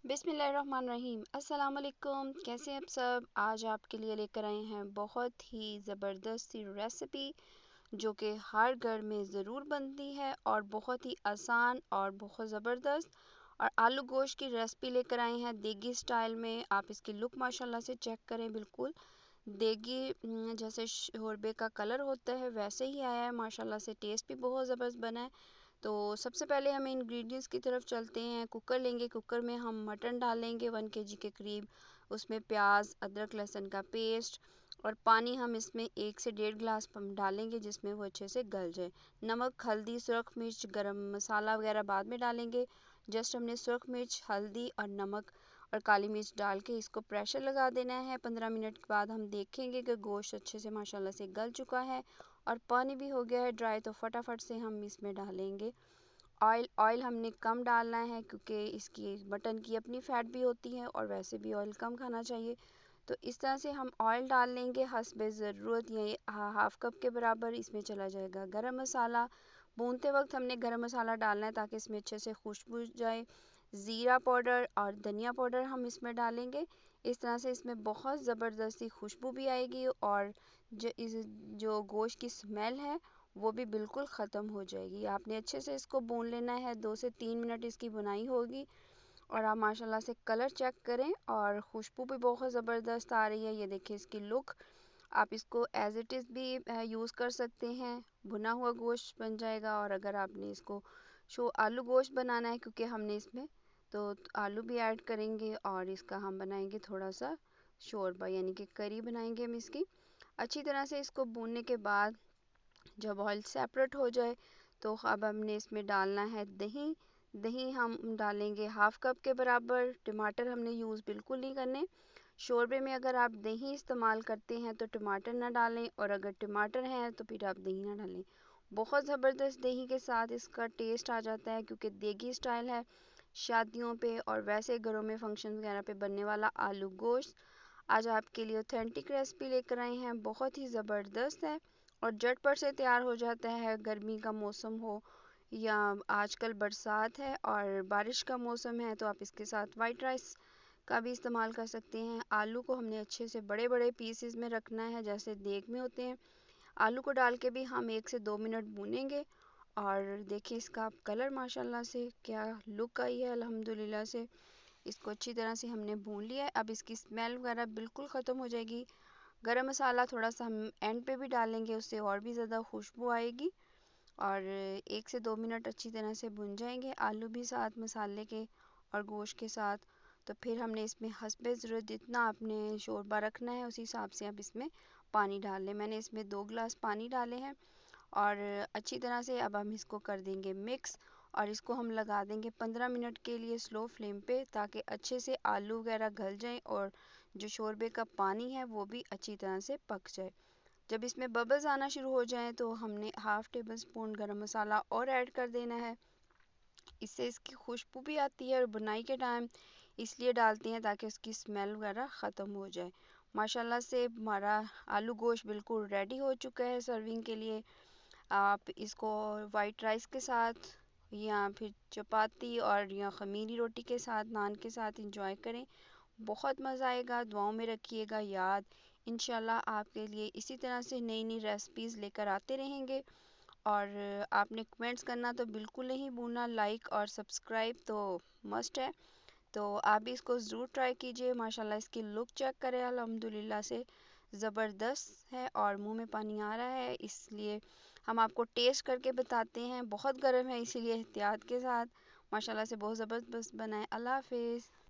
बिस्मिल्लाहिर्रहमानिर्रहीम। अस्सलाम वालेकुम। कैसे हैं आप सब? आज आपके लिए लेकर आए हैं बहुत ही ज़बरदस्त सी रेसिपी जो कि हर घर में ज़रूर बनती है और बहुत ही आसान और बहुत ज़बरदस्त। और आलू गोश्त की रेसिपी लेकर आए हैं देगी स्टाइल में। आप इसकी लुक माशाल्लाह से चेक करें, बिल्कुल देगी जैसे शोरबे का कलर होता है वैसे ही आया है माशाल्लाह से। टेस्ट भी बहुत ज़बरदस्त बना है। तो सबसे पहले हम इंग्रेडिएंट्स की तरफ चलते हैं। कुकर लेंगे, कुकर में हम मटन डालेंगे 1 kg के करीब। उसमें प्याज, अदरक, लहसुन का पेस्ट और पानी हम इसमें 1 से 1.5 गिलास हम डालेंगे जिसमें वो अच्छे से गल जाए। नमक, हल्दी, सुरख मिर्च, गरम मसाला वगैरह बाद में डालेंगे। जस्ट हमने सुरख मिर्च, हल्दी और नमक और काली मिर्च डाल के इसको प्रेशर लगा देना है। 15 मिनट के बाद हम देखेंगे कि गोश्त अच्छे से माशाल्लाह से गल चुका है और पानी भी हो गया है ड्राई। तो फटाफट से हम इसमें डालेंगे ऑयल। ऑयल हमने कम डालना है क्योंकि इसकी मटन की अपनी फ़ैट भी होती है और वैसे भी ऑयल कम खाना चाहिए। तो इस तरह से हम ऑयल डाल लेंगे हस्बे ज़रूरत। ये हाफ़ कप के बराबर इसमें चला जाएगा गरम मसाला। भूनते वक्त हमने गरम मसाला डालना है ताकि इसमें अच्छे से खुशबू जाए। ज़ीरा पाउडर और धनिया पाउडर हम इसमें डालेंगे। इस तरह से इसमें बहुत ज़बरदस्ती खुशबू भी आएगी और जो गोश्त की स्मेल है वो भी बिल्कुल ख़त्म हो जाएगी। आपने अच्छे से इसको भून लेना है। 2 से 3 मिनट इसकी भुनाई होगी और आप माशाल्लाह से कलर चेक करें और खुशबू भी बहुत ज़बरदस्त आ रही है। ये देखिए इसकी लुक। आप इसको एज इट इज़ भी यूज़ कर सकते हैं, भुना हुआ गोश्त बन जाएगा। और अगर आपने इसको आलू गोश्त बनाना है क्योंकि हमने इसमें तो आलू भी ऐड करेंगे और इसका हम बनाएंगे थोड़ा सा शोरबा यानी कि करी बनाएंगे हम इसकी। अच्छी तरह से इसको भूनने के बाद जब ऑयल सेपरेट हो जाए तो अब हमने इसमें डालना है दही। दही हम डालेंगे हाफ़ कप के बराबर। टमाटर हमने यूज़ बिल्कुल नहीं करने। शोरबे में अगर आप दही इस्तेमाल करते हैं तो टमाटर ना डालें और अगर टमाटर हैं तो फिर आप दही ना डालें। बहुत ज़बरदस्त दही के साथ इसका टेस्ट आ जाता है क्योंकि देगी स्टाइल है। शादियों पे और वैसे घरों में फंक्शन वगैरह पे बनने वाला आलू गोश्त आज आपके लिए ऑथेंटिक रेसिपी लेकर आए हैं। बहुत ही ज़बरदस्त है और झटपट से तैयार हो जाता है। गर्मी का मौसम हो या आजकल बरसात है और बारिश का मौसम है तो आप इसके साथ वाइट राइस का भी इस्तेमाल कर सकते हैं। आलू को हमने अच्छे से बड़े बड़े पीसेस में रखना है जैसे देग में होते हैं। आलू को डाल के भी हम 1 से 2 मिनट भूनेंगे और देखिए इसका कलर माशाल्लाह से क्या लुक आई है अल्हम्दुलिल्लाह से। इसको अच्छी तरह से हमने भून लिया है। अब इसकी स्मेल वगैरह बिल्कुल ख़त्म हो जाएगी। गरम मसाला थोड़ा सा हम एंड पे भी डालेंगे, उससे और भी ज़्यादा खुशबू आएगी। और 1 से 2 मिनट अच्छी तरह से भुन जाएंगे आलू भी साथ मसाले के और गोश्त के साथ। तो फिर हमने इसमें हस्बे ज़रूरत जितना आपने शोरबा रखना है उसी हिसाब से आप इसमें पानी डाल लें। मैंने इसमें 2 गिलास पानी डाले हैं और अच्छी तरह से अब हम इसको कर देंगे मिक्स और इसको हम लगा देंगे 15 मिनट के लिए स्लो फ्लेम पे ताकि अच्छे से आलू वगैरह गल जाएं और जो शोरबे का पानी है वो भी अच्छी तरह से पक जाए। जब इसमें बबल्स आना शुरू हो जाएं तो हमने हाफ़ टेबल स्पून गरम मसाला और ऐड कर देना है। इससे इसकी खुशबू भी आती है और बुनाई के टाइम इसलिए डालते हैं ताकि उसकी स्मेल वगैरह ख़त्म हो जाए। माशाल्लाह से हमारा आलू गोश्त बिल्कुल रेडी हो चुका है सर्विंग के लिए। आप इसको वाइट राइस के साथ या फिर चपाती और या ख़मीरी रोटी के साथ, नान के साथ इंजॉय करें। बहुत मज़ा आएगा। दुआओं में रखिएगा याद। इंशाल्लाह आपके लिए इसी तरह से नई नई रेसिपीज़ लेकर आते रहेंगे। और आपने कमेंट्स करना तो बिल्कुल नहीं भूलना। लाइक और सब्सक्राइब तो मस्ट है। तो आप भी इसको ज़रूर ट्राई कीजिए। माशाल्लाह इसकी लुक चेक करें, अल्हम्दुलिल्लाह से ज़बरदस्त है और मुंह में पानी आ रहा है इसलिए हम आपको टेस्ट करके बताते हैं। बहुत गर्म है इसीलिए एहतियात के साथ। माशाल्लाह से बहुत ज़बरदस्त बना है। अल्लाह हाफिज़।